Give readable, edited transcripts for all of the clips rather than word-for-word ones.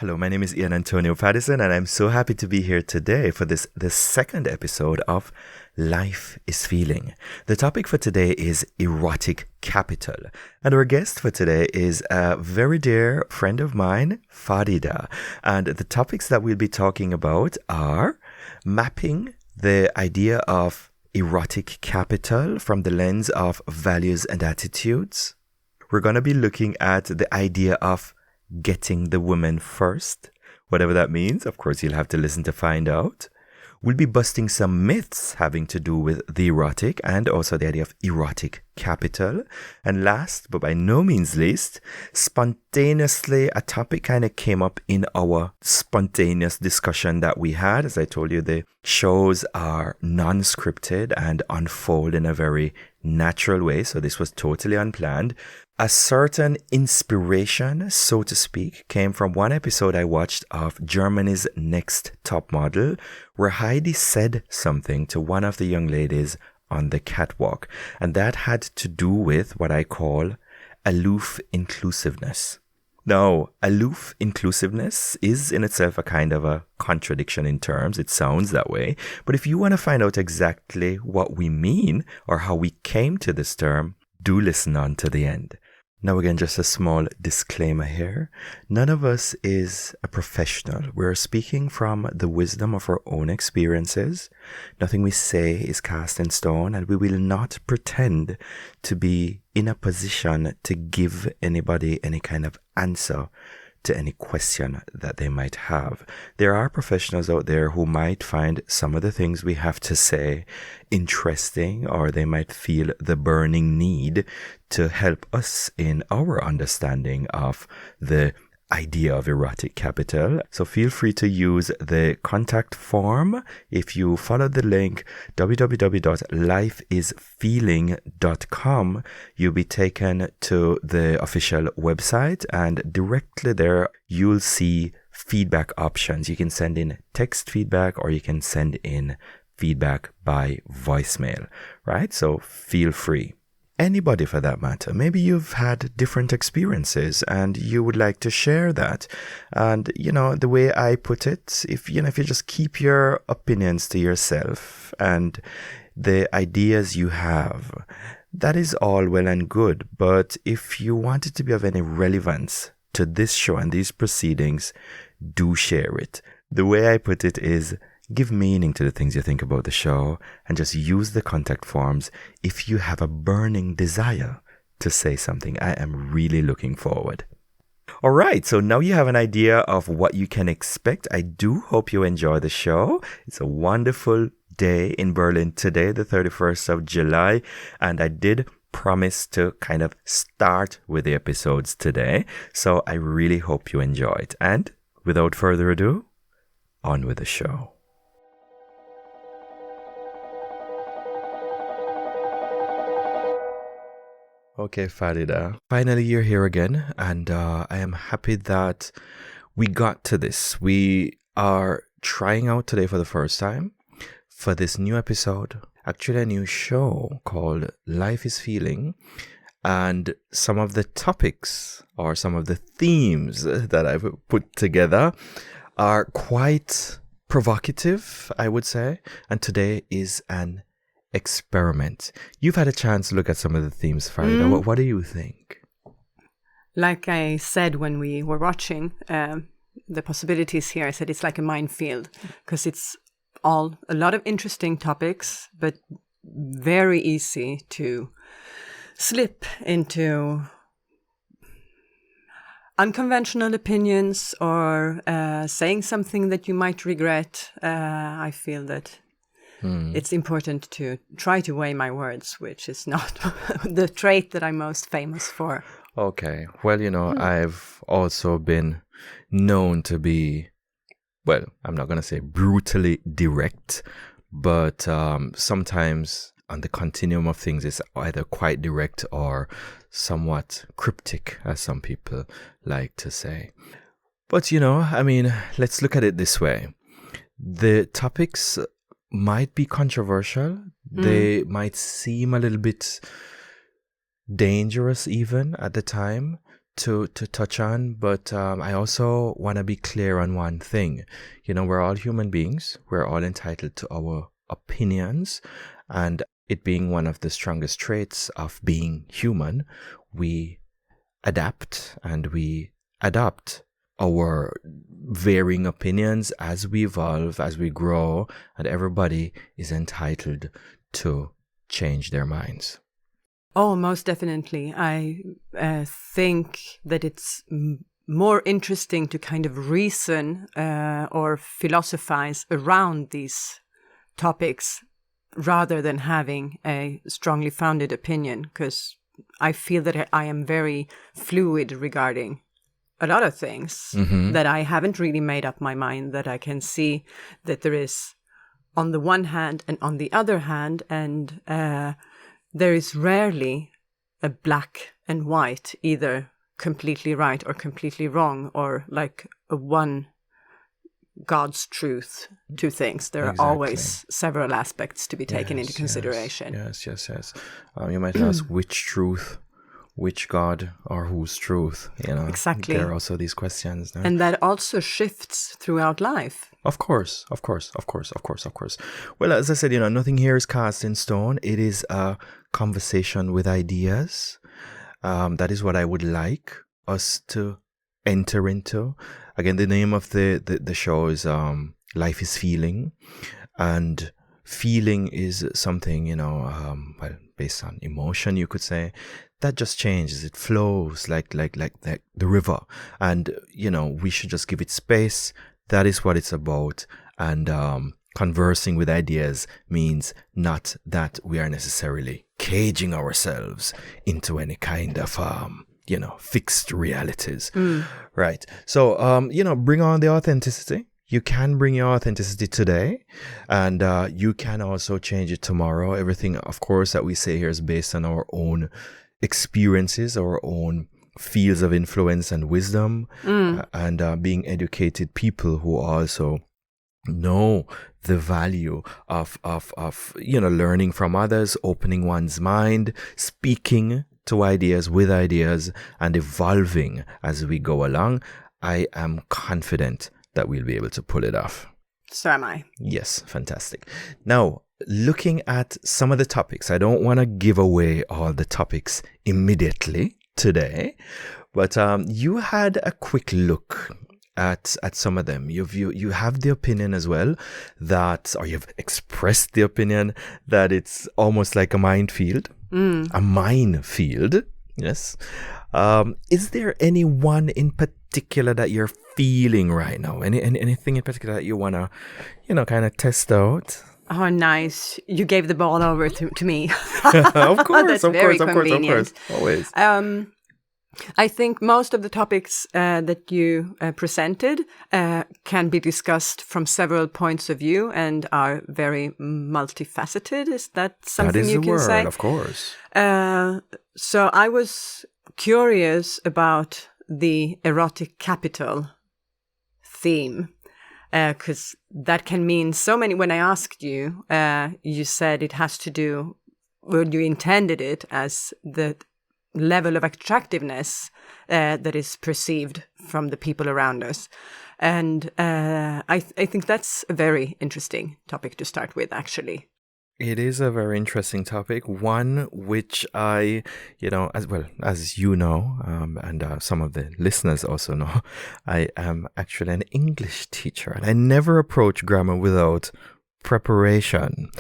Hello, my name is Ian Antonio Pattison, and I'm so happy to be here today for the second episode of Life is Feeling. The topic for today is erotic capital. And our guest for today is a very dear friend of mine, Farida. And the topics that we'll be talking about are mapping the idea of erotic capital from the lens of values and attitudes. We're going to be looking at the idea of getting the woman first, whatever that means. Of course, you'll have to listen to find out. We'll be busting some myths having to do with the erotic and also the idea of erotic capital. And last, but by no means least, spontaneously, a topic kind of came up in our spontaneous discussion that we had. As I told you, the shows are non-scripted and unfold in a very natural way. So this was totally unplanned. A certain inspiration, so to speak, came from one episode I watched of Germany's Next Top Model, where Heidi said something to one of the young ladies on the catwalk. And that had to do with what I call aloof inclusiveness. Now, aloof inclusiveness is in itself a kind of a contradiction in terms. It sounds that way. But if you want to find out exactly what we mean or how we came to this term, do listen on to the end. Now again, just a small disclaimer here. None of us is a professional. We're speaking from the wisdom of our own experiences. Nothing we say is cast in stone, and we will not pretend to be in a position to give anybody any kind of answer to any question that they might have. There are professionals out there who might find some of the things we have to say interesting, or they might feel the burning need to help us in our understanding of the idea of erotic capital. So feel free to use the contact form. If you follow the link www.lifeisfeeling.com, you'll be taken to the official website, and directly there you'll see feedback options. You can send in text feedback or you can send in feedback by voicemail, right? So feel free. Anybody for that matter. Maybe you've had different experiences and you would like to share that. And, the way I put it, if you just keep your opinions to yourself and the ideas you have, that is all well and good. But if you want it to be of any relevance to this show and these proceedings, do share it. The way I put it is, give meaning to the things you think about the show and just use the contact forms if you have a burning desire to say something. I am really looking forward. All right, so now you have an idea of what you can expect. I do hope you enjoy the show. It's a wonderful day in Berlin today, the 31st of July, and I did promise to kind of start with the episodes today. So I really hope you enjoy it. And without further ado, on with the show. Okay, Farida. Finally, you're here again, and I am happy that we got to this. We are trying out today for the first time for this new episode, actually a new show called Life is Feeling, and some of the topics or some of the themes that I've put together are quite provocative, I would say, and today is an experiment. You've had a chance to look at some of the themes, Farida. What do you think? Like I said when we were watching the possibilities here, I said it's like a minefield because it's a lot of interesting topics, but very easy to slip into unconventional opinions or saying something that you might regret. I feel that it's important to try to weigh my words, which is not the trait that I'm most famous for. Okay. Well, I've also been known to be, well, I'm not going to say brutally direct, but sometimes on the continuum of things, it's either quite direct or somewhat cryptic, as some people like to say. But, let's look at it this way. The topics might be controversial. They might seem a little bit dangerous even at the time to touch on, but I also want to be clear on one thing. We're all human beings. We're all entitled to our opinions, and it being one of the strongest traits of being human, we adapt and we adopt our varying opinions as we evolve, as we grow, and everybody is entitled to change their minds. Oh, most definitely. I think that it's more interesting to kind of reason or philosophize around these topics rather than having a strongly founded opinion, because I feel that I am very fluid regarding a lot of things, that I haven't really made up my mind, that I can see that there is on the one hand and on the other hand, and there is rarely a black and white, either completely right or completely wrong, or like a one God's truth to things. There are always several aspects to be taken into consideration. Yes. You might ask which truth, which God, or whose truth? Exactly. There are also these questions. No? And that also shifts throughout life. Of course. Well, as I said, nothing here is cast in stone. It is a conversation with ideas. That is what I would like us to enter into. Again, the name of the show is Life is Feeling. And feeling is something, based on emotion, you could say, that just changes. It flows like the river. And, we should just give it space. That is what it's about. And conversing with ideas means not that we are necessarily caging ourselves into any kind of fixed realities. Right. So, bring on the authenticity. You can bring your authenticity today, and you can also change it tomorrow. Everything, of course, that we say here is based on our own experiences, our own fields of influence and wisdom, and being educated people who also know the value of learning from others, opening one's mind, speaking to ideas with ideas, and evolving as we go along. I am confident that we'll be able to pull it off. So am I. Yes, fantastic. Now, looking at some of the topics, I don't want to give away all the topics immediately today, but you had a quick look at some of them. You have the opinion as well that, or you've expressed the opinion that it's almost like a minefield. A minefield. Yes. Is there any one in particular that you're feeling right now? Anything in particular that you want to, kind of test out? Oh, nice. You gave the ball over to me. Of course, That's very convenient. Always. I think most of the topics that you presented can be discussed from several points of view and are very multifaceted. Is that something you can say? That is the word, of course. So I was curious about the erotic capital theme, because that can mean so many. When I asked you, you said it has to do, well, you intended it as the level of attractiveness that is perceived from the people around us. And I think that's a very interesting topic to start with, actually. It is a very interesting topic, one which I, as you know, and some of the listeners also know, I am actually an English teacher, and I never approach grammar without preparation.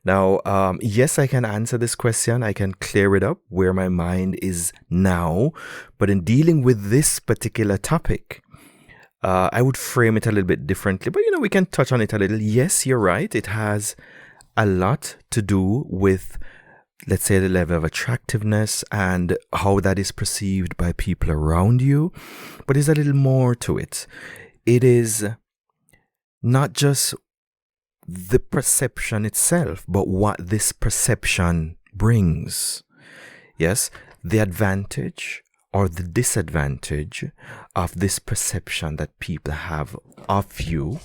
Now, yes, I can answer this question. I can clear it up where my mind is now. But in dealing with this particular topic, I would frame it a little bit differently. But, we can touch on it a little. Yes, you're right. It has a lot to do with, let's say, the level of attractiveness and how that is perceived by people around you. But there's a little more to it. It is not just the perception itself, but what this perception brings. Yes, the advantage or the disadvantage of this perception that people have of you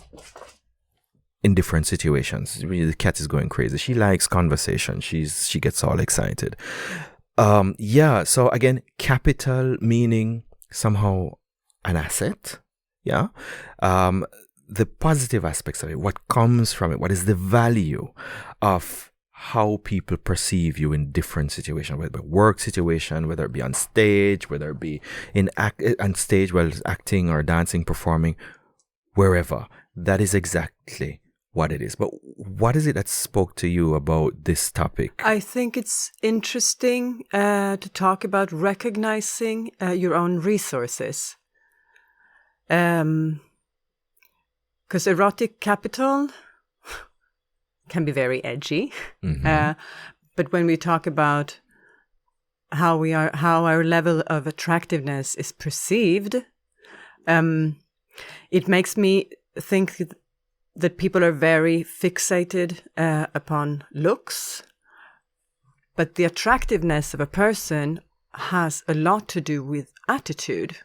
in different situations. The cat is going crazy. She likes conversation. She gets all excited. So again, capital meaning somehow an asset. Yeah. The positive aspects of it, what comes from it, what is the value of how people perceive you in different situations, whether work situation, whether it be on stage, whether it be on stage, whether it's acting or dancing, performing, wherever. That is exactly what it is. But what is it that spoke to you about this topic? I think it's interesting to talk about recognizing your own resources. Because erotic capital can be very edgy. But when we talk about how our level of attractiveness is perceived, it makes me think that people are very fixated upon looks. But the attractiveness of a person has a lot to do with attitude.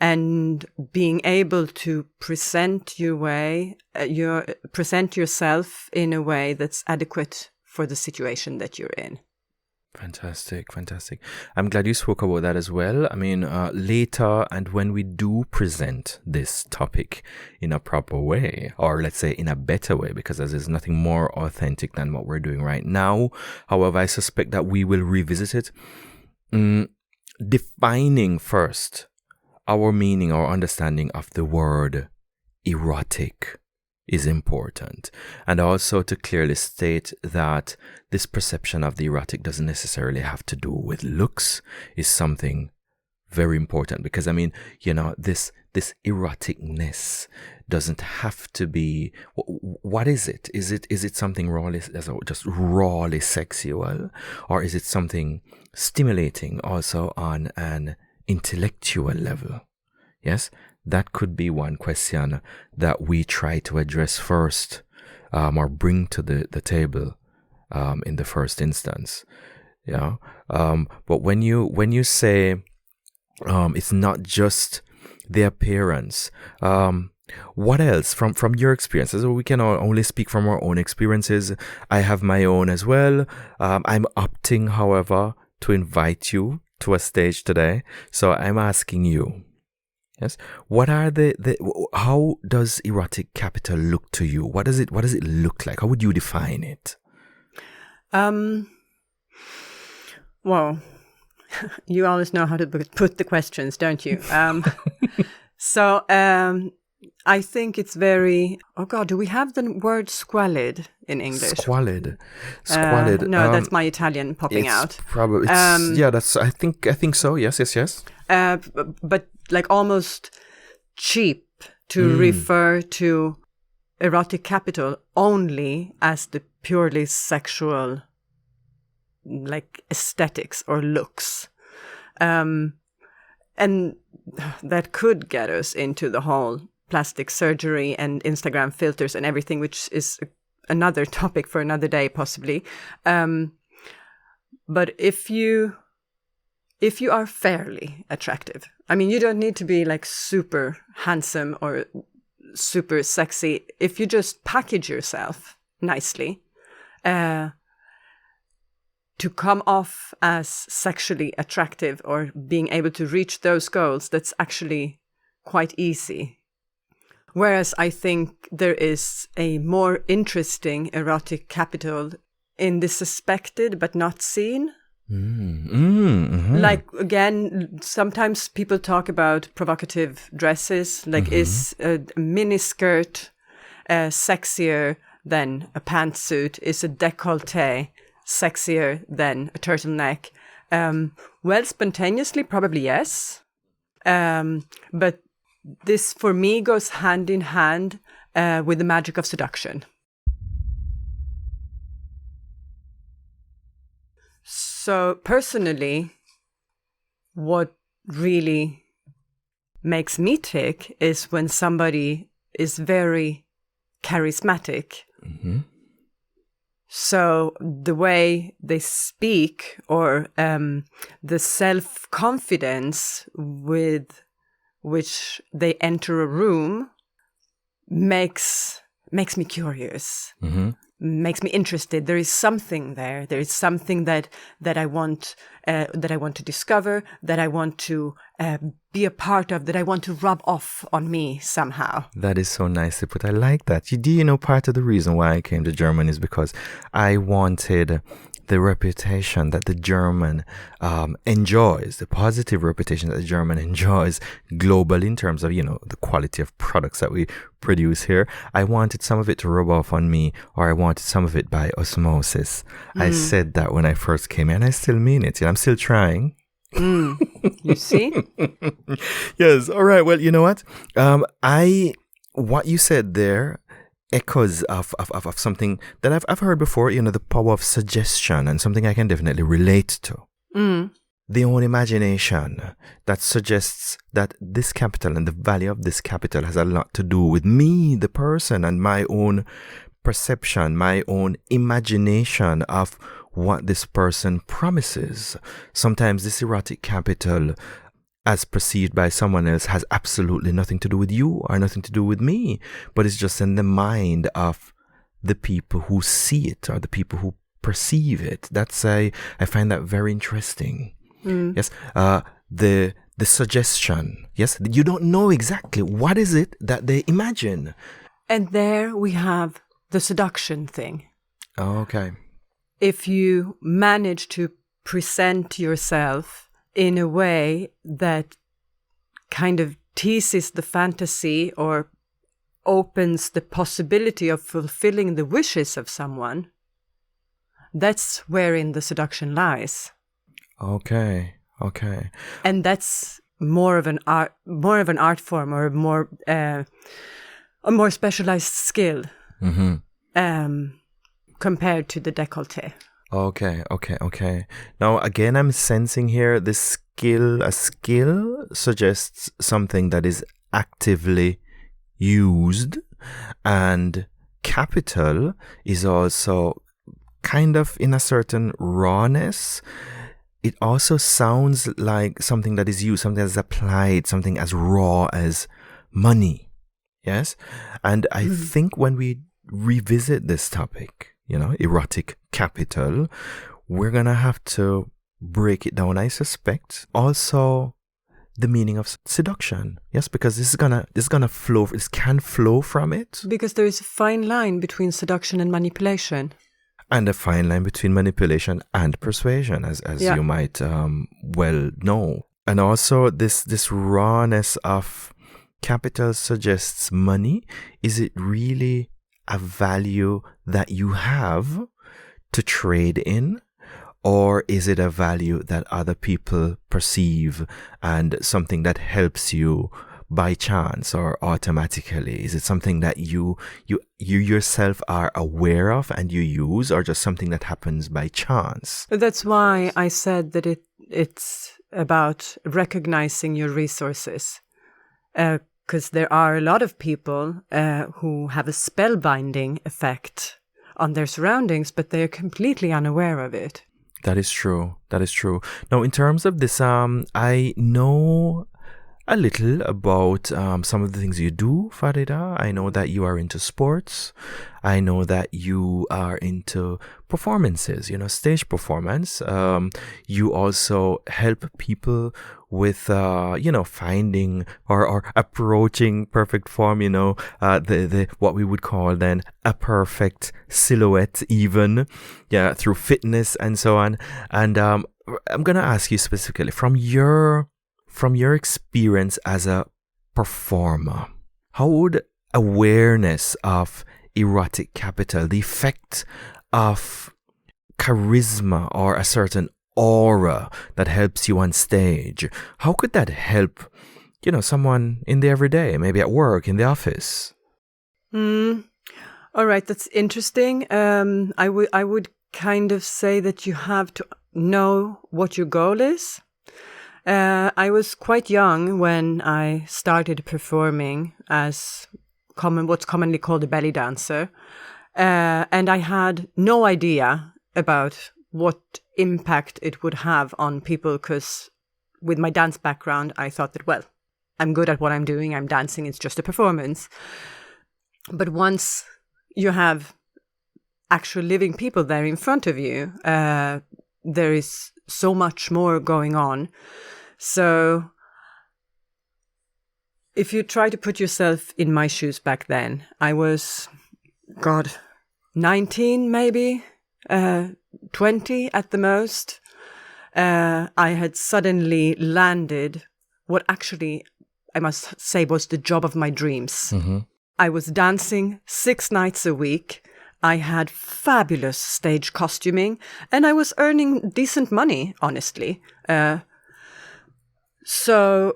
And being able to present present yourself in a way that's adequate for the situation that you're in. Fantastic. I'm glad you spoke about that as well. I mean, later, and when we do present this topic in a proper way, or let's say in a better way, because there's nothing more authentic than what we're doing right now. However, I suspect that we will revisit it. Defining first our meaning or understanding of the word erotic is important. And also to clearly state that this perception of the erotic doesn't necessarily have to do with looks is something very important. Because I mean, this eroticness doesn't have to be, what is it? Is it something just rawly sexual? Or is it something stimulating also on an intellectual level? Yes, that could be one question that we try to address first, or bring to the table in the first instance. Yeah. But when you say it's not just the appearance, what else from your experiences? We can only speak from our own experiences. I have my own as well. I'm opting, however, to invite you to a stage today. So I'm asking you, yes, what are how does erotic capital look to you? What does it look like? How would you define it? Well, you always know how to put the questions, don't you? So I think it's very, oh God, do we have the word squalid in English? Squalid. No, that's my Italian popping out. Probably, that's, I think so. Yes. But like almost cheap to refer to erotic capital only as the purely sexual, like aesthetics or looks. And that could get us into the whole plastic surgery and Instagram filters and everything, which is another topic for another day, possibly. But if you are fairly attractive, I mean, you don't need to be like super handsome or super sexy. If you just package yourself nicely, to come off as sexually attractive or being able to reach those goals, that's actually quite easy. Whereas I think there is a more interesting erotic capital in the suspected but not seen. Like, again, sometimes people talk about provocative dresses, like is a miniskirt sexier than a pantsuit? Is a décolleté sexier than a turtleneck? Well, spontaneously, probably yes. But this, for me, goes hand in hand with the magic of seduction. So personally, what really makes me tick is when somebody is very charismatic. So the way they speak or the self-confidence with which they enter a room makes me curious. makes me interested. There is something there. There is something that I want to discover, that I want to be a part of, that I want to rub off on me somehow. That is so nicely put. I like that. Do you know part of the reason why I came to Germany is because I wanted the reputation that the German enjoys, the positive reputation that the German enjoys globally in terms of, the quality of products that we produce here. I wanted some of it to rub off on me, or I wanted some of it by osmosis. I said that when I first came here, and I still mean it. I'm still trying. You see? Yes. All right. Well, you know what? What you said there echoes of something that I've heard before, the power of suggestion, and something I can definitely relate to. The own imagination that suggests that this capital and the value of this capital has a lot to do with me, the person, and my own perception, my own imagination of what this person promises. Sometimes this erotic capital, as perceived by someone else, has absolutely nothing to do with you or nothing to do with me, but it's just in the mind of the people who see it or the people who perceive it. I find that very interesting. Yes, the suggestion. Yes, you don't know exactly what is it that they imagine. And there we have the seduction thing. Okay. If you manage to present yourself in a way that kind of teases the fantasy or opens the possibility of fulfilling the wishes of someone, that's wherein the seduction lies. Okay. And that's more of an art form, or a more specialized skill, compared to the décolleté. Okay. Now, again, I'm sensing here a skill suggests something that is actively used, and capital is also kind of in a certain rawness. It also sounds like something that is used, something that is applied, something as raw as money. Yes? And I think when we revisit this topic, erotic capital, we're going to have to break it down, I suspect. Also, the meaning of seduction. Yes, because this can flow from it. Because there is a fine line between seduction and manipulation. And a fine line between manipulation and persuasion, as you might well know. And also this rawness of capital suggests money. Is it really a value that you have to trade in? Or is it a value that other people perceive and something that helps you by chance or automatically? Is it something that you yourself are aware of and you use, or just something that happens by chance? That's why I said that it's about recognizing your resources. Because there are a lot of people who have a spellbinding effect on their surroundings, but they are completely unaware of it. That is true. Now, in terms of this, I know a little about some of the things you do, Farida. I know that you are into sports. I know that you are into performances, stage performance. You also help people with, finding or approaching perfect form, the what we would call then a perfect silhouette even, through fitness and so on. And I'm going to ask you specifically from your experience as a performer, how would awareness of erotic capital, the effect of charisma or a certain aura that helps you on stage, how could that help, someone in the everyday, maybe at work, in the office? All right, that's interesting. I would kind of say that you have to know what your goal is. I was quite young when I started performing as what's commonly called a belly dancer. And I had no idea about what impact it would have on people, because with my dance background, I thought that, well, I'm good at what I'm doing. I'm dancing. It's just a performance. But once you have actual living people there in front of you. There is so much more going on. So if you try to put yourself in my shoes back then, I was, 19 maybe, 20 at the most. I had suddenly landed what actually, I must say, was the job of my dreams. Mm-hmm. I was dancing 6 nights a week. I had fabulous stage costuming, and I was earning decent money, honestly. So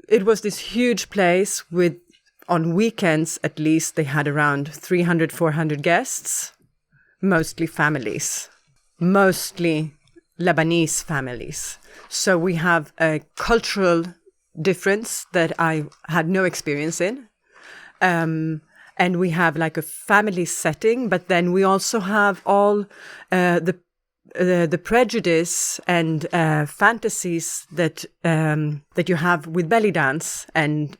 it was this huge place with, on weekends at least, they had around 300, 400 guests, mostly families, mostly Lebanese families. So we have a cultural difference that I had no experience in. And we have like a family setting, but then we also have all the prejudice and fantasies that you have with belly dance and,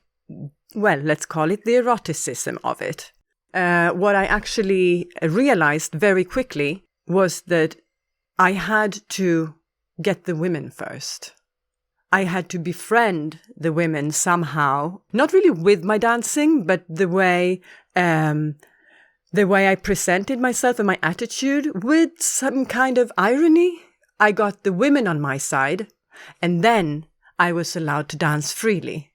well, let's call it the eroticism of it. What I actually realized very quickly was that I had to get the women first. I had to befriend the women somehow, not really with my dancing, but the way I presented myself and my attitude with some kind of irony. I got the women on my side, and then I was allowed to dance freely.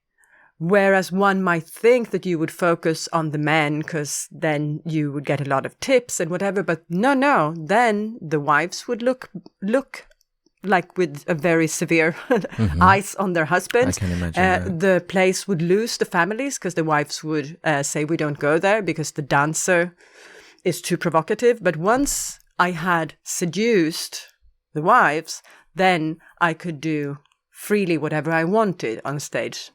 Whereas one might think that you would focus on the men because then you would get a lot of tips and whatever, but no, then the wives would look like with a very severe eyes on their husbands. I can imagine the place would lose the families because the wives would say, we don't go there because the dancer is too provocative. But once I had seduced the wives, then I could do freely whatever I wanted on stage.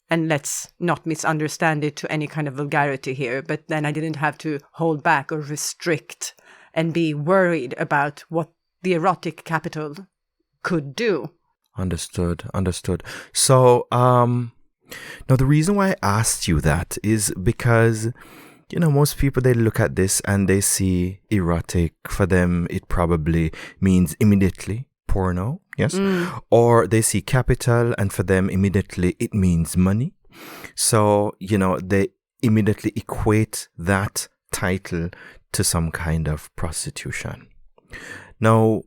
And let's not misunderstand it to any kind of vulgarity here, but then I didn't have to hold back or restrict and be worried about what the erotic capital could do. Understood. So, now the reason why I asked you that is because, most people, they look at this and they see erotic. For them, it probably means immediately porno, yes? Or they see capital and for them, immediately it means money. So, they immediately equate that title to some kind of prostitution. Now,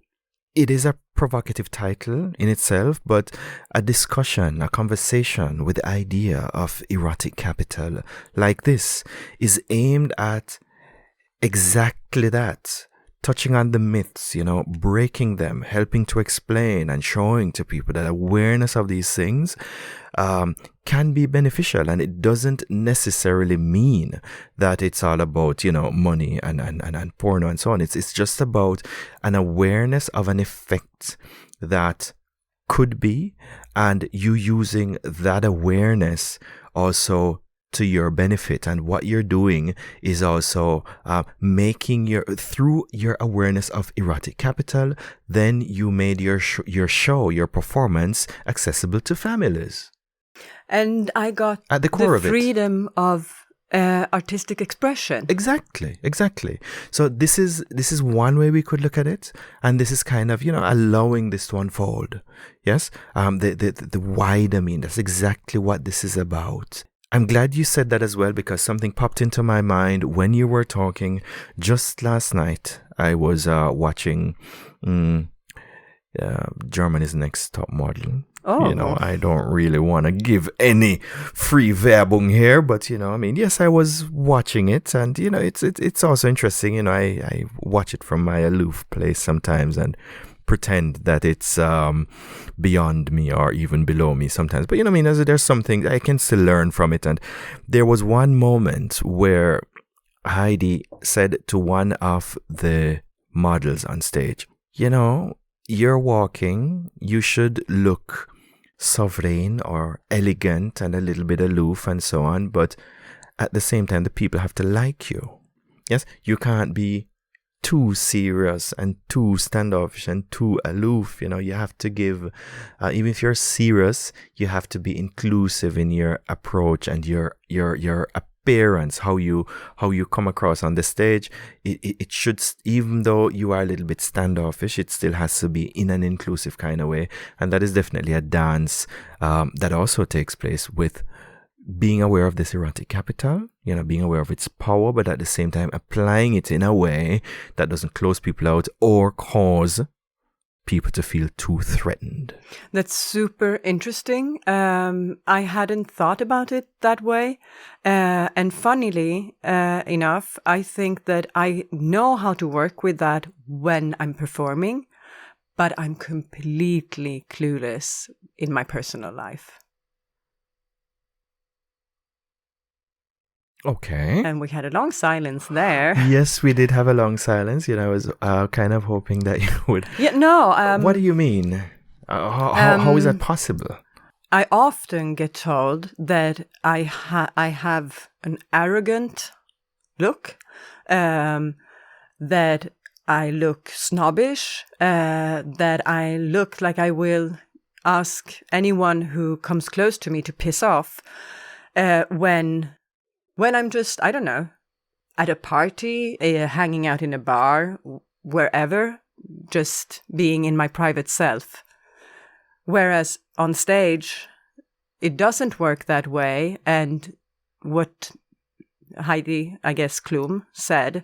it is a provocative title in itself, but a discussion, a conversation with the idea of erotic capital like this is aimed at exactly that, touching on the myths, breaking them, helping to explain and showing to people that awareness of these things can be beneficial, and it doesn't necessarily mean that it's all about, money and porno and so on. It's just about an awareness of an effect that could be, and you using that awareness also to your benefit. And what you're doing is also making through your awareness of erotic capital, then you made your show, your performance accessible to families. And I got at the core of freedom of artistic expression. Exactly. So this is one way we could look at it, and this is kind of allowing this to unfold. Yes, the wider meaning. That's exactly what this is about. I'm glad you said that as well, because something popped into my mind when you were talking. Just last night, I was watching Germany's Next Top Model. Oh. I don't really want to give any free Werbung here, but yes, I was watching it, and it's also interesting. I watch it from my aloof place sometimes and pretend that it's beyond me or even below me sometimes. But there's something I can still learn from it. And there was one moment where Heidi said to one of the models on stage, you're walking, you should look sovereign or elegant and a little bit aloof and so on, but at the same time the people have to like you. Yes, you can't be too serious and too standoffish and too aloof. You have to give, even if you're serious, you have to be inclusive in your approach and your appearance, how you come across on the stage, it should, even though you are a little bit standoffish, it still has to be in an inclusive kind of way. And that is definitely a dance that also takes place with being aware of this erotic capital, being aware of its power, but at the same time applying it in a way that doesn't close people out or cause people to feel too threatened. That's super interesting. I hadn't thought about it that way. And funnily enough, I think that I know how to work with that when I'm performing, but I'm completely clueless in my personal life. Okay. And we had a long silence there. Yes, we did have a long silence. I was kind of hoping that you would. Yeah, no. What do you mean? How is that possible? I often get told that I have an arrogant look, that I look snobbish, that I look like I will ask anyone who comes close to me to piss off, when I'm just, I don't know, at a party, hanging out in a bar, wherever, just being in my private self. Whereas on stage, it doesn't work that way. And what Heidi, I guess, Klum said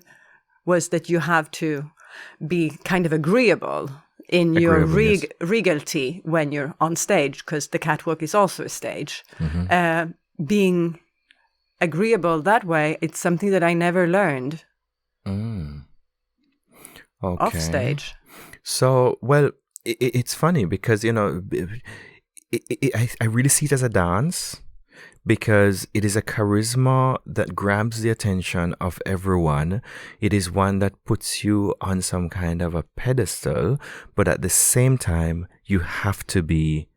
was that you have to be kind of agreeable in your regality when you're on stage, because the catwalk is also a stage. Mm-hmm. Being agreeable that way, it's something that I never learned off stage. So, well, it's funny because, I really see it as a dance, because it is a charisma that grabs the attention of everyone. It is one that puts you on some kind of a pedestal, but at the same time, you have to be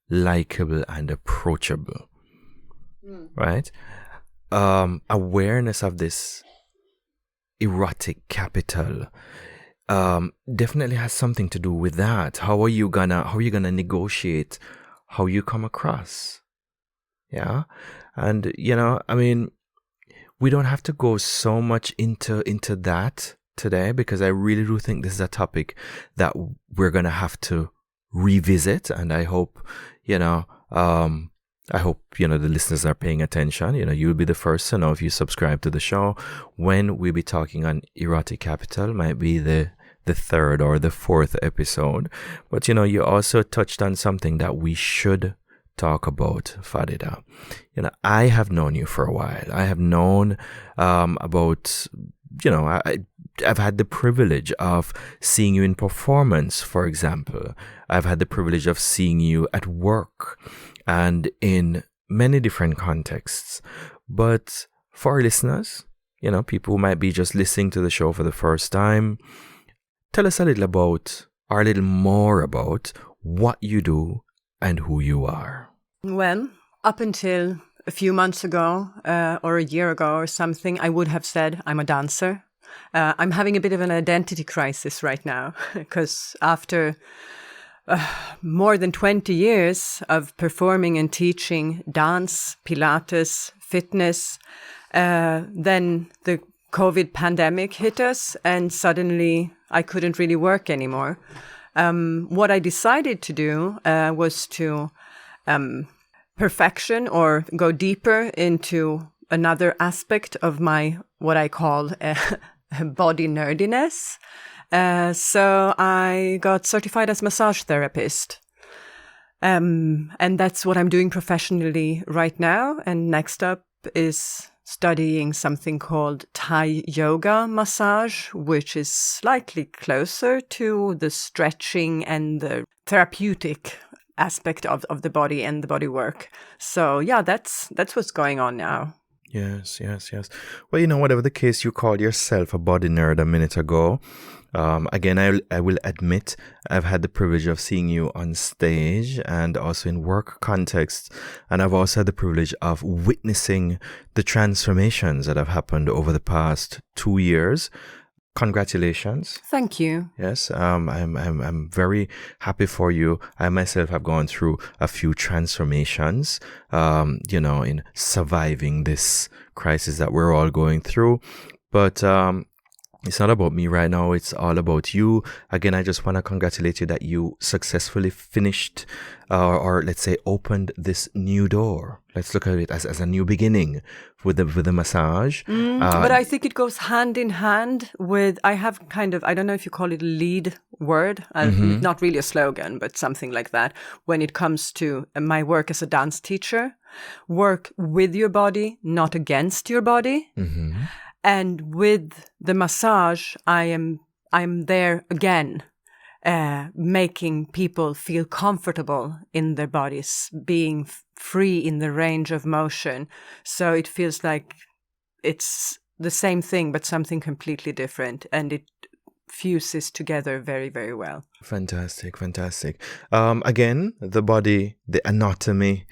likable and approachable, right? Awareness of this erotic capital definitely has something to do with that. How are you gonna negotiate how you come across? Yeah. And we don't have to go so much into that today, because I really do think this is a topic that we're gonna have to revisit, and I hope the listeners are paying attention. You'll be the first to know if you subscribe to the show when we'll be talking on erotic capital. Might be the third or the fourth episode. But you also touched on something that we should talk about, Farida. I have known you for a while. I have known about, I've had the privilege of seeing you in performance, for example. I've had the privilege of seeing you at work and in many different contexts. But for our listeners, people who might be just listening to the show for the first time, tell us a little more about what you do and who you are. Well, up until a few months ago, or a year ago or something, I would have said I'm a dancer. I'm having a bit of an identity crisis right now, because after more than 20 years of performing and teaching dance, Pilates, fitness, then the COVID pandemic hit us, and suddenly I couldn't really work anymore. What I decided to do was to perfection, or go deeper into another aspect of my, what I call body nerdiness. So I got certified as massage therapist. And that's what I'm doing professionally right now. And next up is studying something called Thai yoga massage, which is slightly closer to the stretching and the therapeutic aspect of the body and the body work. So yeah, that's what's going on now. Yes. Well, whatever the case, you called yourself a body nerd a minute ago. Again, I will admit I've had the privilege of seeing you on stage and also in work contexts, and I've also had the privilege of witnessing the transformations that have happened over the past 2 years, congratulations. Thank you. Yes, I'm very happy for you. I myself have gone through a few transformations, in surviving this crisis that we're all going through. But it's not about me right now. It's all about you. Again, I just want to congratulate you that you successfully finished, or let's say opened this new door. Let's look at it as a new beginning with the massage. But I think it goes hand in hand with, I have kind of, I don't know if you call it a lead word, not really a slogan, but something like that. When it comes to my work as a dance teacher, work with your body, not against your body. Mm-hmm. And with the massage, I'm there again, making people feel comfortable in their bodies, being free in the range of motion. So it feels like it's the same thing, but something completely different. And it fuses together very, very well. Fantastic. Again, the body, the anatomy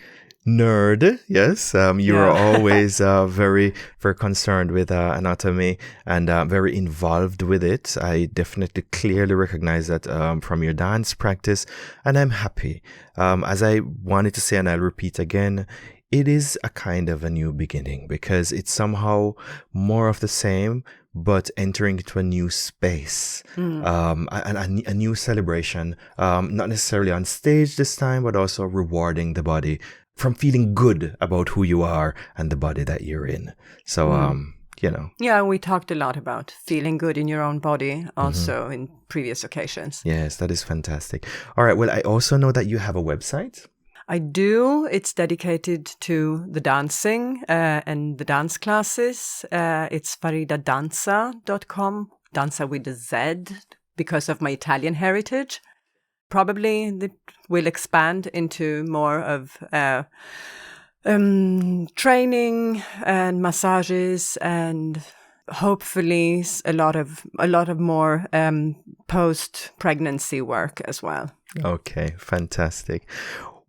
nerd. Yes, you are always very, very concerned with anatomy and very involved with it. I definitely clearly recognize that from your dance practice, and I'm happy. As I wanted to say, and I'll repeat again, it is a kind of a new beginning because it's somehow more of the same, but entering into a new space, a new celebration, not necessarily on stage this time, but also rewarding the body from feeling good about who you are and the body that you're in. So, Yeah, we talked a lot about feeling good in your own body also in previous occasions. Yes, that is fantastic. All right. Well, I also know that you have a website. I do. It's dedicated to the dancing and the dance classes. It's faridadanza.com, danza with a Z, because of my Italian heritage. Probably it will expand into more of training and massages, and hopefully a lot of more post-pregnancy work as well. Okay, fantastic.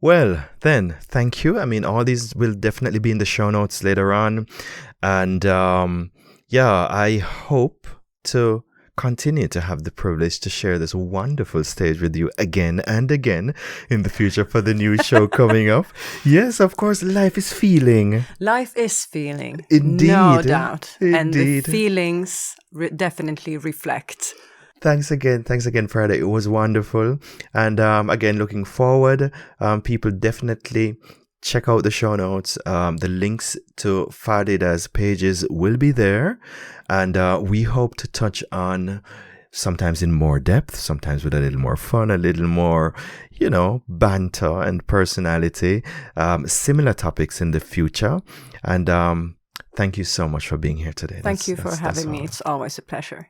Well, then, thank you. I mean, all these will definitely be in the show notes later on. And I hope to continue to have the privilege to share this wonderful stage with you again and again in the future for the new show coming up. Yes, of course, life is feeling. Life is feeling. Indeed. No doubt. Indeed. And the feelings definitely reflect. Thanks again, Friday. It was wonderful. And again, looking forward, people definitely check out the show notes. The links to Farida's pages will be there. And we hope to touch on, sometimes in more depth, sometimes with a little more fun, a little more, banter and personality, similar topics in the future. And thank you so much for being here today. Thank you for having me. It's always a pleasure.